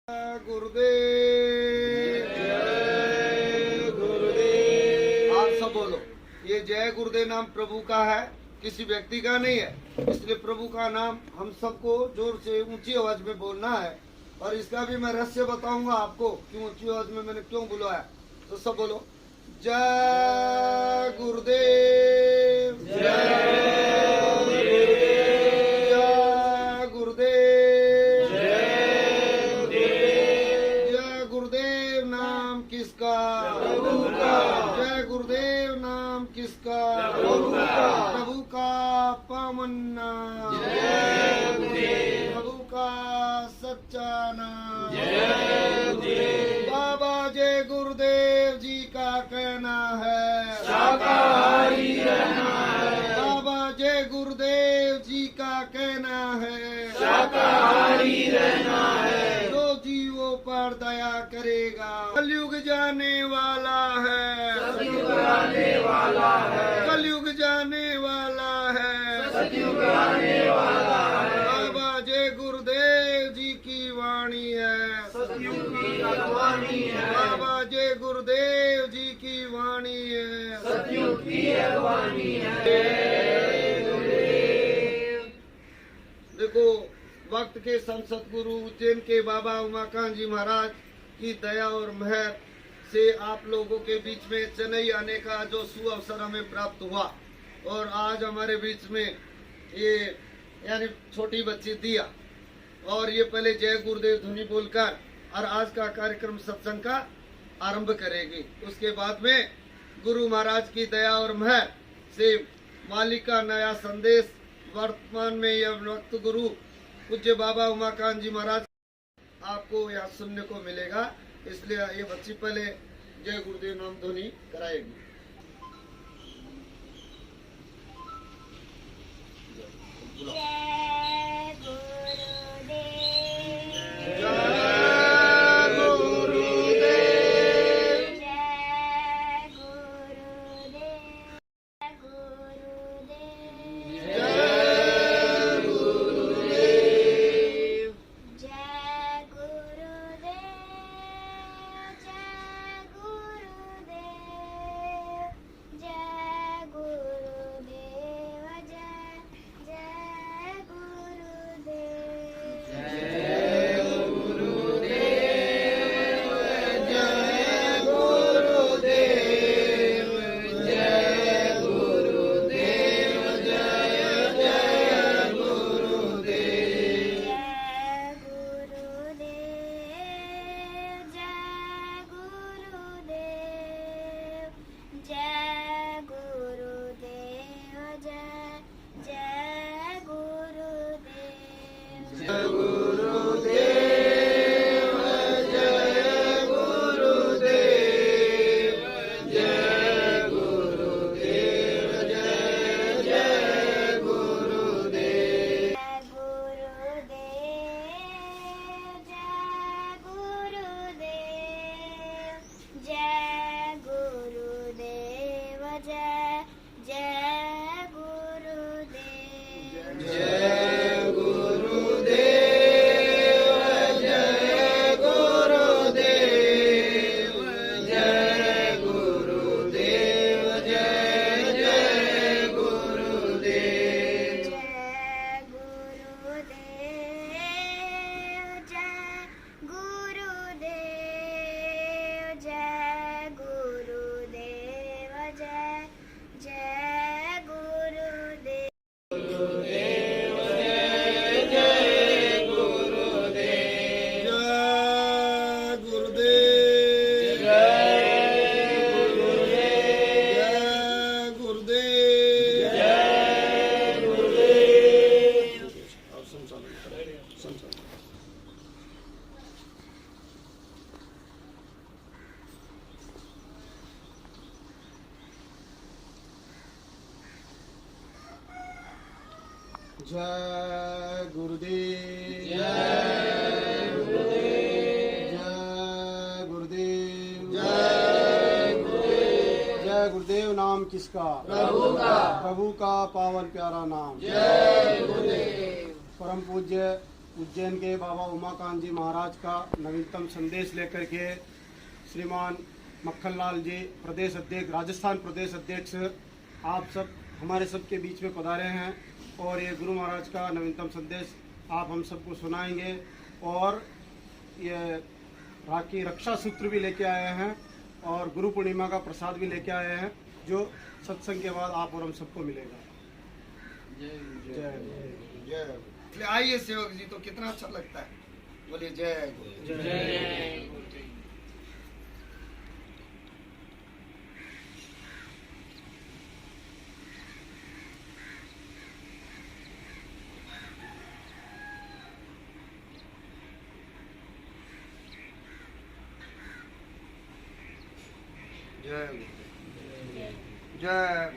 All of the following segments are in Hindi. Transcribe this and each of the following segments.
गुरुदेव जय गुरुदेव। आप सब बोलो, ये जय गुरुदेव नाम प्रभु का है, किसी व्यक्ति का नहीं है। इसलिए प्रभु का नाम हम सबको जोर से ऊंची आवाज में बोलना है। और इसका भी मैं रहस्य बताऊंगा आपको कि ऊंची आवाज में मैंने क्यों बुलाया। तो सब बोलो, जय गुरुदेव किसका? प्रभु का पावन नाम, प्रभु का सच्चा नाम। बाबा जय गुरुदेव जी का कहना है शाकाहारी रहना है। बाबा जय गुरुदेव जी का कहना है शाकाहारी रहना है। जो जीवों पर दया करेगा। कलयुग जाने वाला है, सतयुग आने वाला है। कलयुग जाने वाला है, सतयुग आने वाला है। बाबा जय गुरुदेव जी की वाणी है, सतयुग की अगवानी है। बाबा जय गुरुदेव जी की वाणी है, सतयुग की अगवानी है। देखो, वक्त के संत सतगुरु उज्जैन के बाबा उमाकांत जी महाराज की दया और मेहर से आप लोगों के बीच में चेन्नई आने का जो सुअवसर हमें प्राप्त हुआ। और आज हमारे बीच में ये यानी छोटी बच्ची दिया, और ये पहले जय गुरुदेव ध्वनि बोलकर और आज का कार्यक्रम सत्संग का आरंभ करेगी। उसके बाद में गुरु महाराज की दया और मेहर से मालिक का नया संदेश वर्तमान में यह वक्त गुरु पूज्य बाबा उमाकांत जी महाराज आपको यहाँ सुनने को मिलेगा। इसलिए ये बच्ची पहले जय गुरुदेव नाम ध्वनि कराएगी। जय गुरुदेव जय गुरुदेव जय गुरुदेव जय गुरुदेव। जय गुरुदेव नाम किसका? प्रभु का। प्रभु का पावन प्यारा नाम। जय गुरुदेव। परम पूज्य उज्जैन के बाबा उमाकांत जी महाराज का नवीनतम संदेश लेकर के श्रीमान मक्खनलाल जी प्रदेश अध्यक्ष, राजस्थान प्रदेश अध्यक्ष, आप सब हमारे सबके बीच में पधारे हैं और ये गुरु महाराज का नवीनतम संदेश आप हम सबको सुनाएंगे। और ये राखी रक्षा सूत्र भी लेके आए हैं और गुरु पूर्णिमा का प्रसाद भी लेके आए हैं, जो सत्संग के बाद आप और हम सबको मिलेगा। जय जय जय। आइए सेवक जी, तो कितना अच्छा लगता है, बोलिए जय गुरु। जय। जय जय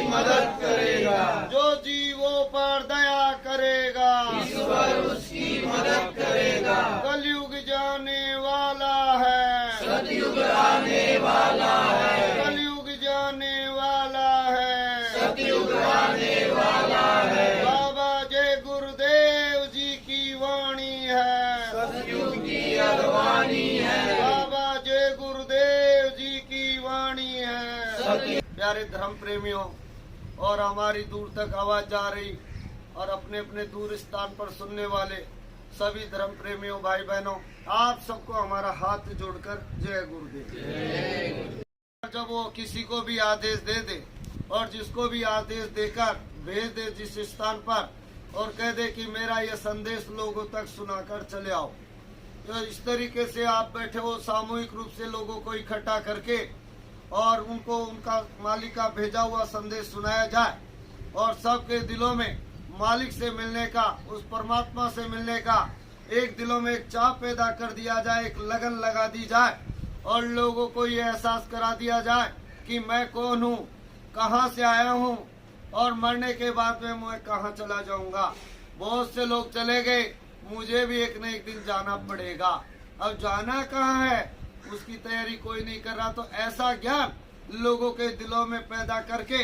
मदद करेगा। जो जीवों पर दया करेगा, ईश्वर उसकी मदद करेगा। कलयुग जाने वाला है, सतयुग आने वाला है। कलयुग जाने वाला है, सतयुग आने वाला है। बाबा जय गुरुदेव जी की वाणी है, सतयुग की अगवानी है। बाबा जय गुरुदेव जी की वाणी है। प्यारे धर्म प्रेमियों और हमारी दूर तक आवाज जा रही और अपने अपने दूर स्थान पर सुनने वाले सभी धर्म प्रेमियों भाई बहनों, आप सबको हमारा हाथ जोड़कर जय गुरुदेव। जब वो किसी को भी आदेश दे दे और जिसको भी आदेश देकर भेज दे जिस स्थान पर और कह दे कि मेरा ये संदेश लोगों तक सुनाकर चले आओ, तो इस तरीके से आप बैठे हो सामूहिक रूप से लोगों को इकट्ठा करके और उनको उनका मालिक का भेजा हुआ संदेश सुनाया जाए और सबके दिलों में मालिक से मिलने का, उस परमात्मा से मिलने का एक दिलों में एक चाह पैदा कर दिया जाए, एक लगन लगा दी जाए और लोगों को ये एहसास करा दिया जाए कि मैं कौन हूँ, कहाँ से आया हूँ और मरने के बाद में मैं कहाँ चला जाऊंगा। बहुत से लोग चले गए, मुझे भी एक न एक दिन जाना पड़ेगा। अब जाना कहाँ है उसकी तैयारी कोई नहीं कर रहा, तो ऐसा ज्ञान लोगों के दिलों में पैदा करके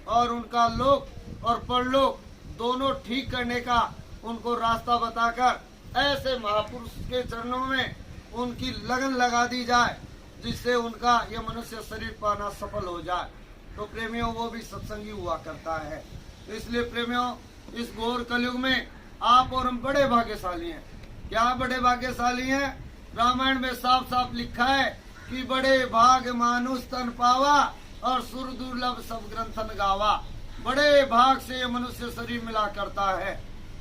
और उनका लोक और परलोक दोनों ठीक करने का उनको रास्ता बताकर ऐसे महापुरुष के चरणों में उनकी लगन लगा दी जाए जिससे उनका ये मनुष्य शरीर पाना सफल हो जाए। तो प्रेमियों वो भी सत्संगी हुआ करता है। इसलिए प्रेमियों इस घोर कलयुग में आप और हम बड़े भाग्यशाली हैं। क्या बड़े भाग्यशाली हैं? रामायण में साफ साफ लिखा है कि बड़े भाग मानुष तन पावा और सुर दुर्लभ सब ग्रंथन गावा। बड़े भाग से ये मनुष्य शरीर मिला करता है।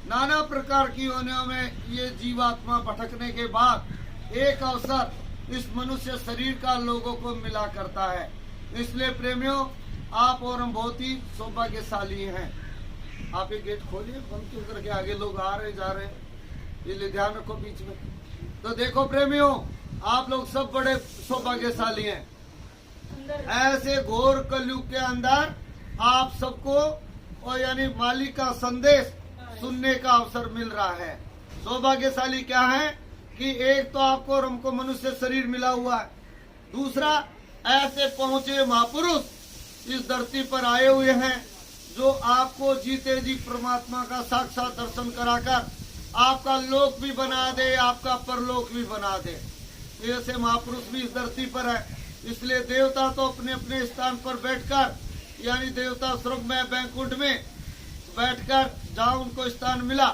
नाना प्रकार की योनियों में ये जीवात्मा भटकने के बाद एक अवसर इस मनुष्य शरीर का लोगों को मिला करता है। इसलिए प्रेमियों आप और हम बहुत ही सौभाग्यशाली हैं। आप ये गेट खोलिए, बंद क्यों करके आगे लोग आ रहे जा रहे हैं, इसलिए ध्यान रखो बीच में। तो देखो प्रेमियों आप लोग सब बड़े सौभाग्यशाली हैं। ऐसे घोर कलयुग के अंदर आप सबको और यानी मालिक का संदेश सुनने का अवसर मिल रहा है। सौभाग्यशाली क्या है कि एक तो आपको और हमको मनुष्य शरीर मिला हुआ है, दूसरा ऐसे पहुंचे महापुरुष इस धरती पर आए हुए हैं जो आपको जीते जी परमात्मा का साक्षात दर्शन कराकर आपका लोक भी बना दे, आपका परलोक भी बना दे। ऐसे महापुरुष भी इस धरती पर है। इसलिए देवता तो अपने अपने स्थान पर बैठकर यानी देवता स्वर्ग में बैंकुंठ में बैठकर जहाँ उनको स्थान मिला,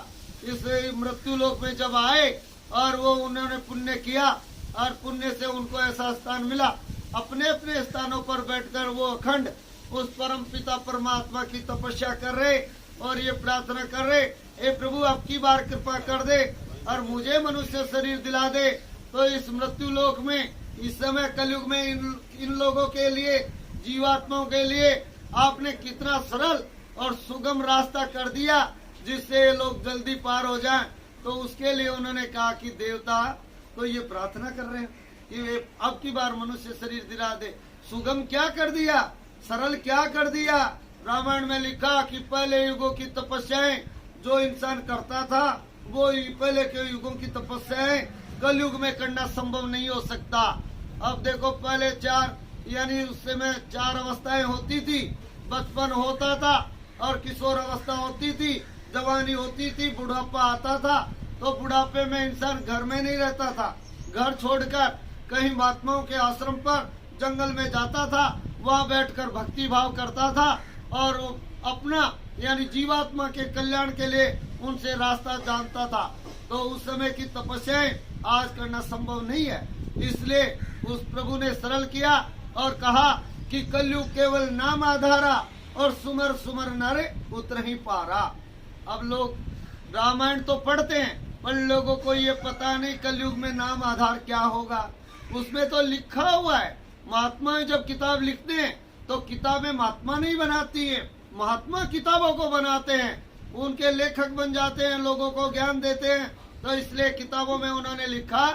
इस मृत्यु लोक में जब आए और वो उन्होंने पुण्य किया और पुण्य से उनको ऐसा स्थान मिला, अपने अपने स्थानों पर बैठकर वो अखंड उस परम पिता परमात्मा की तपस्या कर रहे और ये प्रार्थना कर रहे, हे प्रभु अब की बार कृपा कर दे और मुझे मनुष्य शरीर दिला दे। तो इस मृत्यु लोक में इस समय कलयुग में इन लोगों के लिए, जीवात्माओं के लिए आपने कितना सरल और सुगम रास्ता कर दिया जिससे लोग जल्दी पार हो जाएं। तो उसके लिए उन्होंने कहा कि देवता तो ये प्रार्थना कर रहे हैं कि अब की बार मनुष्य शरीर दिला दे। सुगम क्या कर दिया, सरल क्या कर दिया। रामायण में लिखा कि पहले युगों की तपस्याएं जो इंसान करता था वो पहले के युगों की तपस्याएं कलयुग में करना संभव नहीं हो सकता। अब देखो पहले यानी उस समय 4 अवस्थाएं होती थी, बचपन होता था और किशोर अवस्था होती थी, जवानी होती थी, बुढ़ापा आता था। तो बुढ़ापे में इंसान घर में नहीं रहता था, घर छोड़कर कहीं महात्माओं के आश्रम पर जंगल में जाता था, वहाँ बैठकर भक्ति भाव करता था और अपना यानी जीवात्मा के कल्याण के लिए उनसे रास्ता जानता था। तो उस समय की तपस्याएं आज करना संभव नहीं है, इसलिए उस प्रभु ने सरल किया और कहा कि कलयुग केवल नाम आधारा और सुमर सुमर नरे उतर ही पारा। अब लोग रामायण तो पढ़ते हैं पर लोगों को ये पता नहीं कलयुग में नाम आधार क्या होगा। उसमें तो लिखा हुआ है, महात्मा जब किताब लिखते हैं तो किताबें महात्मा नहीं बनाती है, महात्मा किताबों को बनाते हैं, उनके लेखक बन जाते हैं, लोगों को ज्ञान देते हैं। तो इसलिए किताबों में उन्होंने लिखा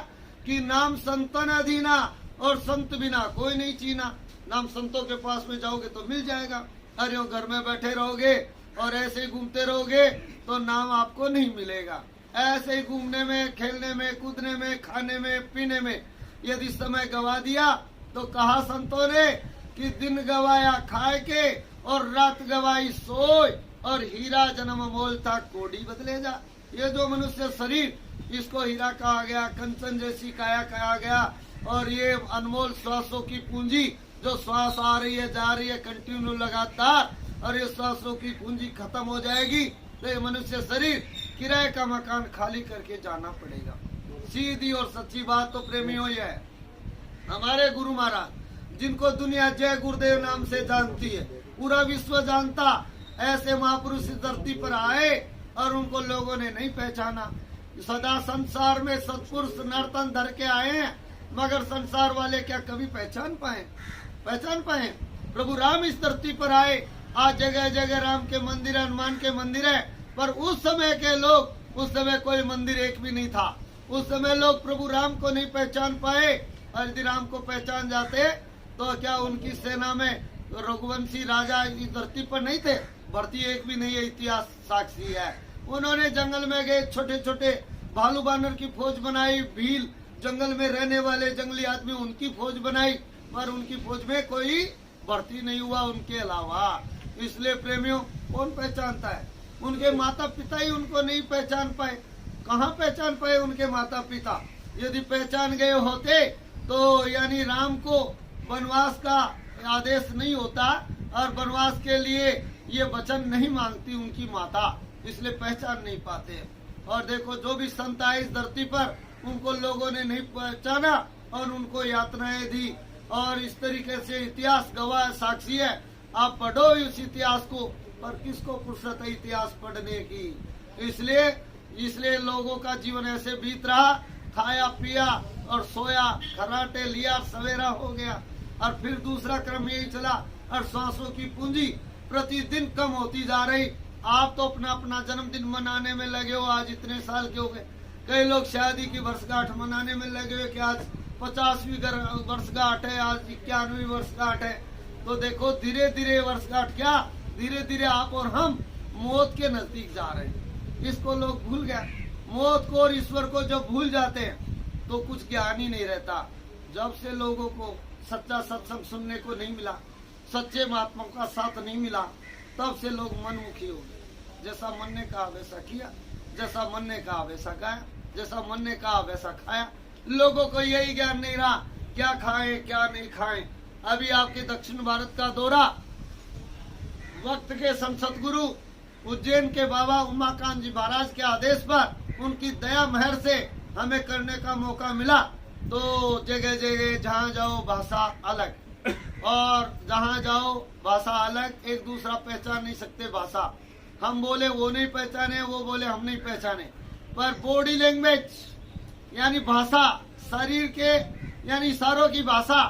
कि नाम संतन अधीना और संत बिना कोई नहीं चीना। नाम संतों के पास में जाओगे तो मिल जाएगा, अरे वो घर में बैठे रहोगे और ऐसे ही घूमते रहोगे तो नाम आपको नहीं मिलेगा। ऐसे ही घूमने में, खेलने में, कूदने में, खाने में, पीने में यदि समय गवा दिया तो कहा संतों ने कि दिन गवाया खाए के और रात गवाई सोए और हीरा जन्म मोल था कोड़ी बदले जा। ये जो मनुष्य शरीर इसको हीरा कहा गया, कंचन जैसी काया कहा गया और ये अनमोल श्वासों की पूंजी जो श्वास आ रही है जा रही है कंटिन्यू लगातार और ये श्वासों की पूंजी खत्म हो जाएगी तो ये मनुष्य शरीर किराए का मकान खाली करके जाना पड़ेगा। सीधी और सच्ची बात तो प्रेमियों ये है। हमारे गुरु महाराज जिनको दुनिया जय गुरुदेव नाम से जानती है, पूरा विश्व जानता, ऐसे महापुरुष इस धरती पर आए और उनको लोगों ने नहीं पहचाना। सदा संसार में सत्पुरुष नर्तन धर के आए हैं मगर संसार वाले क्या कभी पहचान पाए। प्रभु राम इस धरती पर आए, आज जगह जगह राम के मंदिर, हनुमान के मंदिर है, पर उस समय के लोग, उस समय कोई मंदिर एक भी नहीं था। उस समय लोग प्रभु राम को नहीं पहचान पाए और यदि राम को पहचान जाते तो क्या उनकी सेना में रघुवंशी राजा इस धरती पर नहीं थे? भर्ती एक भी नहीं है, इतिहास साक्षी है। उन्होंने जंगल में गए, छोटे छोटे भालू बानर की फौज बनाई, भील जंगल में रहने वाले जंगली आदमी उनकी फौज बनाई, पर उनकी फौज में कोई भर्ती नहीं हुआ उनके अलावा। इसलिए प्रेमियों कौन पहचानता है? उनके माता पिता ही उनको नहीं पहचान पाए। कहाँ पहचान पाए उनके माता पिता? यदि पहचान गए होते तो यानी राम को वनवास का आदेश नहीं होता और वनवास के लिए ये वचन नहीं मांगती उनकी माता, इसलिए पहचान नहीं पाते। और देखो जो भी संत आए इस धरती पर उनको लोगों ने नहीं पहचाना और उनको यातनाएं दी और इस तरीके से इतिहास गवाह साक्षी है। आप पढ़ो इस इतिहास को, पर किसको फुर्सत है इतिहास पढ़ने की? इसलिए लोगों का जीवन ऐसे बीत रहा, खाया पिया और सोया, खर्राटे लिया, सवेरा हो गया और फिर दूसरा क्रम यही चला और सांसों की पूंजी प्रतिदिन कम होती जा रही। आप तो अपना अपना जन्मदिन मनाने में लगे हो, आज इतने साल के हो गए। कई लोग शादी की वर्षगांठ मनाने में लगे हुए कि आज 50वीं वर्षगांठ है, आज 91वीं वर्षगांठ है। तो देखो धीरे धीरे वर्षगांठ क्या, धीरे धीरे आप और हम मौत के नजदीक जा रहे हैं। इसको लोग भूल गए। मौत को और ईश्वर को जब भूल जाते हैं तो कुछ ज्ञान ही नहीं रहता। जब से लोगों को सच्चा सत्संग सुनने को नहीं मिला, सच्चे महात्मा का साथ नहीं मिला, तब से लोग मनमुखी हो गए। जैसा मन ने कहा वैसा किया, जैसा मन ने कहा वैसा गाया, जैसा मन ने कहा वैसा खाया। लोगों को यही ज्ञान नहीं रहा क्या खाएं क्या नहीं खाएं। अभी आपके दक्षिण भारत का दौरा वक्त के संसद गुरु उज्जैन के बाबा उमाकांत जी महाराज के आदेश पर उनकी दया मेहर से हमें करने का मौका मिला। तो जगह जगह जहाँ जाओ भाषा अलग, और जहाँ जाओ भाषा अलग, एक दूसरा पहचान नहीं सकते भाषा। हम बोले वो नहीं पहचाने, वो बोले हम नहीं पहचाने, पर बॉडी लैंग्वेज यानी भाषा, शरीर के यानी इशारों की भाषा,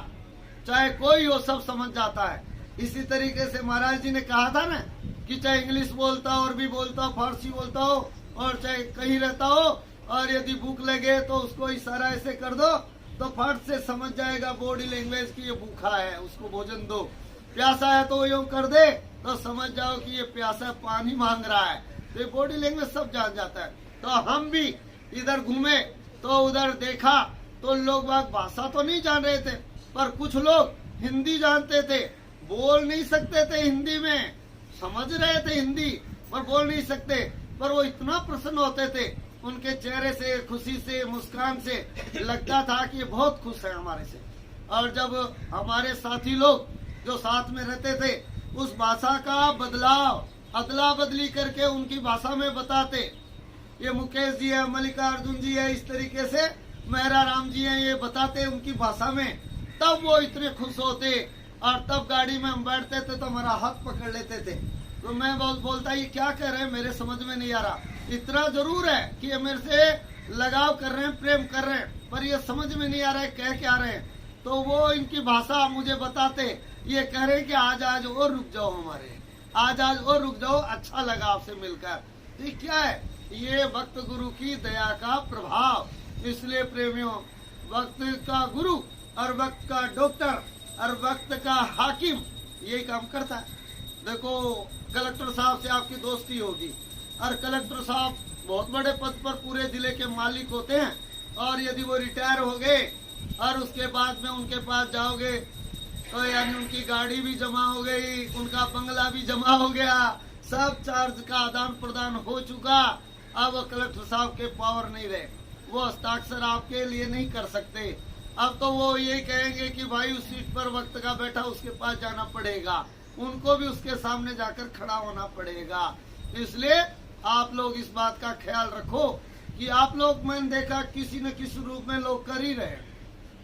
चाहे कोई हो सब समझ जाता है। इसी तरीके से महाराज जी ने कहा था ना कि चाहे इंग्लिश बोलता हो, अरबी बोलता हो, फारसी बोलता हो, और चाहे कहीं रहता हो, और यदि भूख लगे तो उसको इशारा ऐसे कर दो तो फट से समझ जाएगा बॉडी लैंग्वेज की ये भूखा है, उसको भोजन दो। प्यासा है तो यूं कर दे तो समझ जाओ कि ये प्यासा है, पानी मांग रहा है। तो ये बॉडी लैंग्वेज सब जान जाता है। तो हम भी इधर घूमे तो उधर देखा तो लोग बाग भाषा तो नहीं जान रहे थे, पर कुछ लोग हिंदी जानते थे, बोल नहीं सकते थे हिंदी में, समझ रहे थे हिंदी पर बोल नहीं सकते, पर वो इतना प्रसन्न होते थे, उनके चेहरे से, खुशी से, मुस्कान से लगता था कि ये बहुत खुश है हमारे से। और जब हमारे साथी लोग जो साथ में रहते थे उस भाषा का बदलाव अदला बदली करके उनकी भाषा में बताते, ये मुकेश जी है, मल्लिकार्जुन जी है, इस तरीके से मेहरा राम जी है, ये बताते उनकी भाषा में, तब वो इतने खुश होते। और तब गाड़ी में हम बैठते थे तो हमारा हाथ पकड़ लेते थे। तो मैं बोलता ये क्या कह रहे हैं, मेरे समझ में नहीं आ रहा। इतना जरूर है कि ये मेरे से लगाव कर रहे हैं, प्रेम कर रहे हैं, पर ये समझ में नहीं आ रहा है कह क्या रहे हैं। तो वो इनकी भाषा मुझे बताते, ये कह रहे हैं कि आज और रुक जाओ हमारे, आज और रुक जाओ, अच्छा लगा आपसे मिलकर। तो ये क्या है, ये वक्त गुरु की दया का प्रभाव। इसलिए प्रेमियों, वक्त का गुरु और वक्त का डॉक्टर और वक्त का हाकिम यही काम करता है। देखो कलेक्टर साहब से आपकी दोस्ती होगी, और कलेक्टर साहब बहुत बड़े पद पर पूरे जिले के मालिक होते हैं, और यदि वो रिटायर हो गए और उसके बाद में उनके पास जाओगे तो यानी उनकी गाड़ी भी जमा हो गई, उनका बंगला भी जमा हो गया, सब चार्ज का आदान प्रदान हो चुका। अब कलेक्टर साहब के पावर नहीं रहे, वो हस्ताक्षर आपके लिए नहीं कर सकते। अब तो वो यही कहेंगे कि भाई उस सीट पर वक्त का बैठा उसके पास जाना पड़ेगा, उनको भी उसके सामने जाकर खड़ा होना पड़ेगा। इसलिए आप लोग इस बात का ख्याल रखो कि आप लोग, मैंने देखा किसी न किसी रूप में लोग कर ही रहे हैं,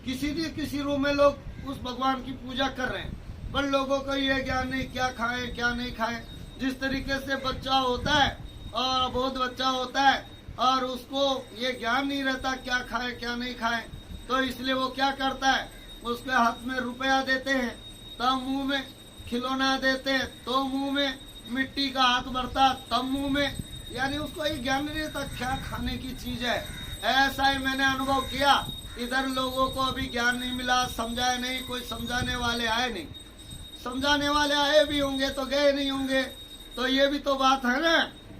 किसी न किसी रूप में लोग उस भगवान की पूजा कर रहे हैं, पर लोगों को ये ज्ञान नहीं क्या खाएं क्या नहीं खाएं। जिस तरीके से बच्चा होता है और बहुत बच्चा होता है और उसको ये ज्ञान नहीं रहता क्या खाए क्या नहीं खाए, तो इसलिए वो क्या करता है, उसके हाथ में रुपया देते हैं तो मुंह में, खिलौना देते हैं तो मुंह में, मिट्टी का हाथ भरता तब मुंह में, यानी उसको ये ज्ञान नहीं रहता क्या खाने की चीज है। ऐसा ही मैंने अनुभव किया, इधर लोगों को अभी ज्ञान नहीं मिला, समझाया नहीं, कोई समझाने वाले आए नहीं। समझाने वाले आए भी होंगे तो गए नहीं होंगे। तो ये भी तो बात है ना,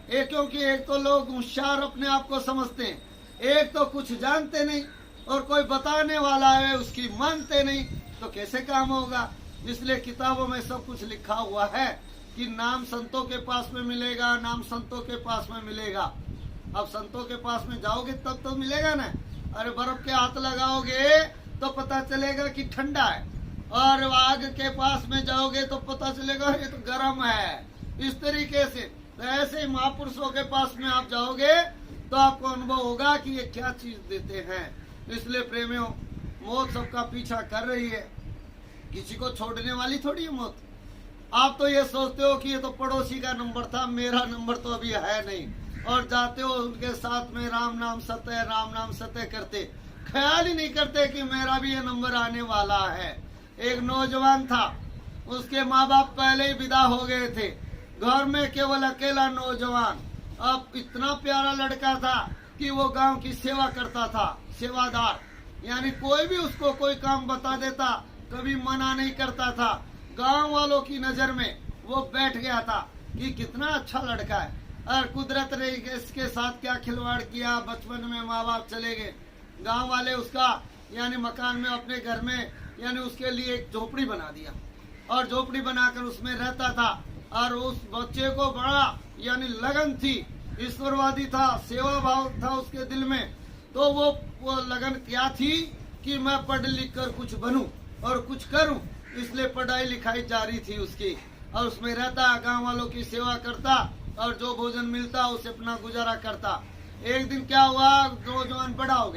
क्योंकि एक तो लोग होशियार अपने आप को समझते हैं, एक तो कुछ जानते नहीं, और कोई बताने वाला है उसकी मानते नहीं, तो कैसे काम होगा। इसलिए किताबों में सब कुछ लिखा हुआ है कि नाम संतों के पास में मिलेगा, नाम संतों के पास में मिलेगा। अब संतों के पास में जाओगे तब तो मिलेगा ना, अरे बर्फ के हाथ लगाओगे तो पता चलेगा कि ठंडा है, और आग के पास में जाओगे तो पता चलेगा ये तो गर्म है। इस तरीके से तो ऐसे ही महापुरुषों के पास में आप जाओगे तो आपको अनुभव होगा कि ये क्या चीज देते हैं। इसलिए प्रेमियों, मौत सबका पीछा कर रही है, किसी को छोड़ने वाली थोड़ी है मौत। आप तो ये सोचते हो कि ये तो पड़ोसी का नंबर था, मेरा नंबर तो अभी है नहीं, और जाते हो उनके साथ में राम नाम सत्य करते, ख्याल ही नहीं करते कि मेरा भी ये नंबर आने वाला है। एक नौजवान था, उसके माँ बाप पहले ही विदा हो गए थे, घर में केवल अकेला नौजवान। अब इतना प्यारा लड़का था कि वो गांव की सेवा करता था, सेवादार, यानी कोई भी उसको कोई काम बता देता, कभी मना नहीं करता था। गांव वालों की नजर में वो बैठ गया था कि कितना अच्छा लड़का है, और कुदरत ने इसके साथ क्या खिलवाड़ किया। बचपन में माँ बाप चले गए, गांव वाले उसका यानी मकान में, अपने घर में यानी उसके लिए एक झोपड़ी बना दिया, और झोपड़ी बनाकर उसमें रहता था। और उस बच्चे को बड़ा यानी लगन थी, ईश्वरवादी था, सेवा भाव था उसके दिल में। तो वो लगन क्या थी कि मैं पढ़ लिख कर कुछ बनूं और कुछ करूं, इसलिए पढ़ाई लिखाई जारी थी उसकी। और उसमें रहता, गांव वालों की सेवा करता और जो भोजन मिलता उसे अपना गुजारा करता। एक दिन क्या हुआ, जो जवान बड़ा हो गया।